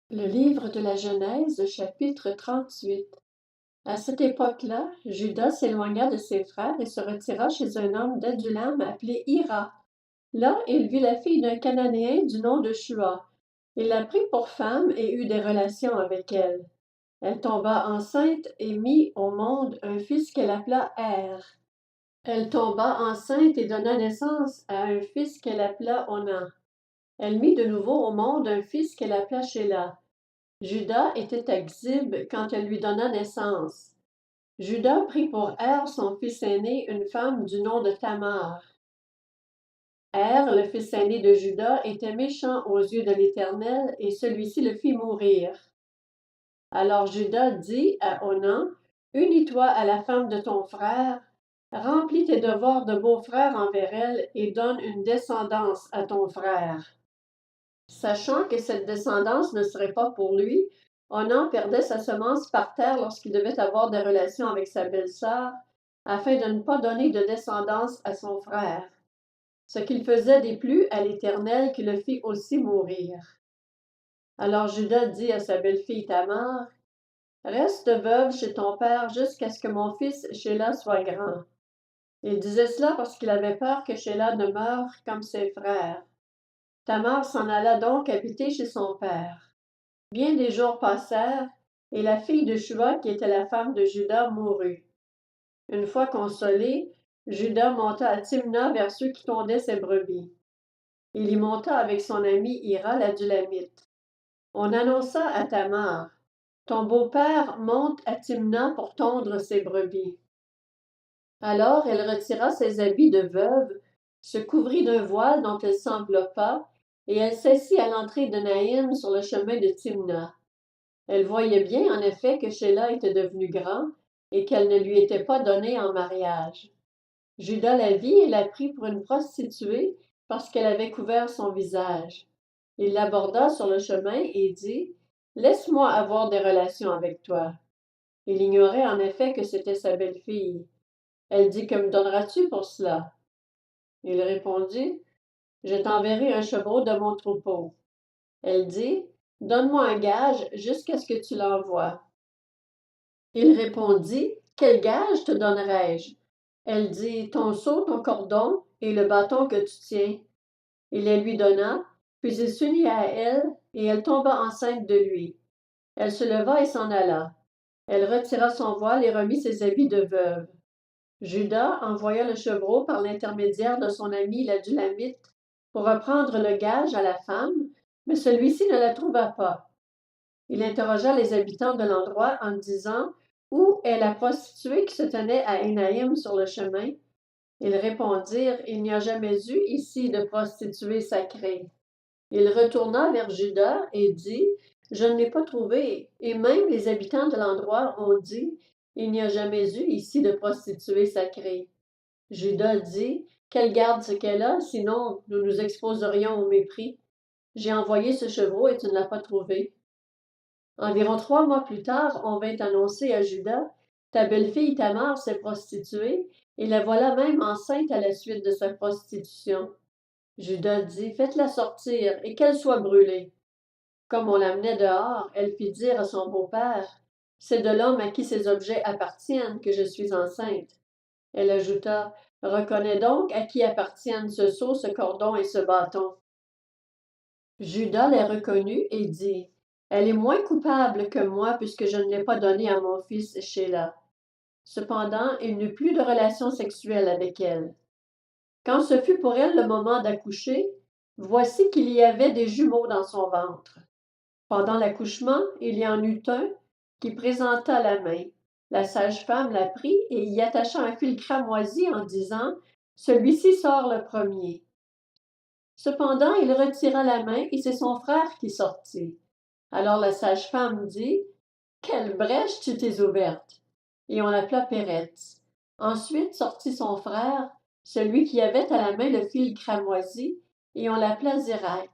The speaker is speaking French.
Le livre de la Genèse, chapitre 38. À cette époque-là, Juda s'éloigna de ses frères et se retira chez un homme d'Adulam appelé Hira. Là, il vit la fille d'un Cananéen du nom de Shua. Il la prit pour femme et eut des relations avec elle. Elle tomba enceinte et mit au monde un fils qu'elle appela Er. Elle tomba enceinte et donna naissance à un fils qu'elle appela Onan. Elle mit de nouveau au monde un fils qu'elle appela Shéla. Juda était à Xib quand elle lui donna naissance. Juda prit pour Er, son fils aîné, une femme du nom de Tamar. Er, le fils aîné de Juda, était méchant aux yeux de l'Éternel, et celui-ci le fit mourir. Alors Juda dit à Onan, « Unis-toi à la femme de ton frère, remplis tes devoirs de beau-frère envers elle, et donne une descendance à ton frère. » Sachant que cette descendance ne serait pas pour lui, Onan perdait sa semence par terre lorsqu'il devait avoir des relations avec sa belle-sœur, afin de ne pas donner de descendance à son frère. Ce qu'il faisait déplut à l'Éternel qui le fit aussi mourir. Alors Juda dit à sa belle-fille Tamar, « Reste veuve chez ton père jusqu'à ce que mon fils Shéla soit grand. » Il disait cela parce qu'il avait peur que Shéla ne meure comme ses frères. Tamar s'en alla donc habiter chez son père. Bien des jours passèrent, et la fille de Shua, qui était la femme de Juda, mourut. Une fois consolé, Juda monta à Timna vers ceux qui tondaient ses brebis. Il y monta avec son ami Hira l'Adulamite. On annonça à Tamar, « Ton beau-père monte à Timna pour tondre ses brebis. » Alors elle retira ses habits de veuve, se couvrit d'un voile dont elle s'enveloppa, et elle s'assit à l'entrée de Naïm sur le chemin de Timna. Elle voyait bien, en effet, que Shéla était devenu grand et qu'elle ne lui était pas donnée en mariage. Juda la vit et la prit pour une prostituée parce qu'elle avait couvert son visage. Il l'aborda sur le chemin et dit, « Laisse-moi avoir des relations avec toi. » Il ignorait en effet que c'était sa belle-fille. Elle dit, « Que me donneras-tu pour cela? » Il répondit, « Je t'enverrai un chevreau de mon troupeau. » Elle dit, « Donne-moi un gage jusqu'à ce que tu l'envoies. » Il répondit, « Quel gage te donnerai-je? » Elle dit, « Ton seau, ton cordon et le bâton que tu tiens. » Il les lui donna, puis il s'unit à elle, et elle tomba enceinte de lui. Elle se leva et s'en alla. Elle retira son voile et remit ses habits de veuve. Juda envoya le chevreau par l'intermédiaire de son ami l'Adulamite pour reprendre le gage à la femme, mais celui-ci ne la trouva pas. Il interrogea les habitants de l'endroit en disant, « Où est la prostituée qui se tenait à Énaïm sur le chemin? » Ils répondirent, « Il n'y a jamais eu ici de prostituée sacrée. » Il retourna vers Juda et dit, « Je ne l'ai pas trouvée. » Et même les habitants de l'endroit ont dit, « Il n'y a jamais eu ici de prostituée sacrée. » Juda dit, « Qu'elle garde ce qu'elle a, sinon nous nous exposerions au mépris. J'ai envoyé ce chevreau et tu ne l'as pas trouvé. » Environ 3 mois plus tard, on vint annoncer à Juda, « Ta belle-fille Tamar s'est prostituée, et la voilà même enceinte à la suite de sa prostitution. » Juda dit, « Faites-la sortir, et qu'elle soit brûlée. » Comme on l'amenait dehors, elle fit dire à son beau-père, « C'est de l'homme à qui ces objets appartiennent que je suis enceinte. » Elle ajouta, « Reconnais donc à qui appartiennent ce seau, ce cordon et ce bâton. » Juda les reconnut et dit, « Elle est moins coupable que moi puisque je ne l'ai pas donnée à mon fils Shéla. » Cependant, il n'eut plus de relations sexuelles avec elle. Quand ce fut pour elle le moment d'accoucher, voici qu'il y avait des jumeaux dans son ventre. Pendant l'accouchement, il y en eut un qui présenta la main. La sage-femme la prit et y attacha un fil cramoisi en disant, « Celui-ci sort le premier. » Cependant, il retira la main et c'est son frère qui sortit. Alors la sage-femme dit, « Quelle brèche tu t'es ouverte! » Et on l'appela Péretz. Ensuite sortit son frère, celui qui avait à la main le fil cramoisi, et on l'appela Zérak.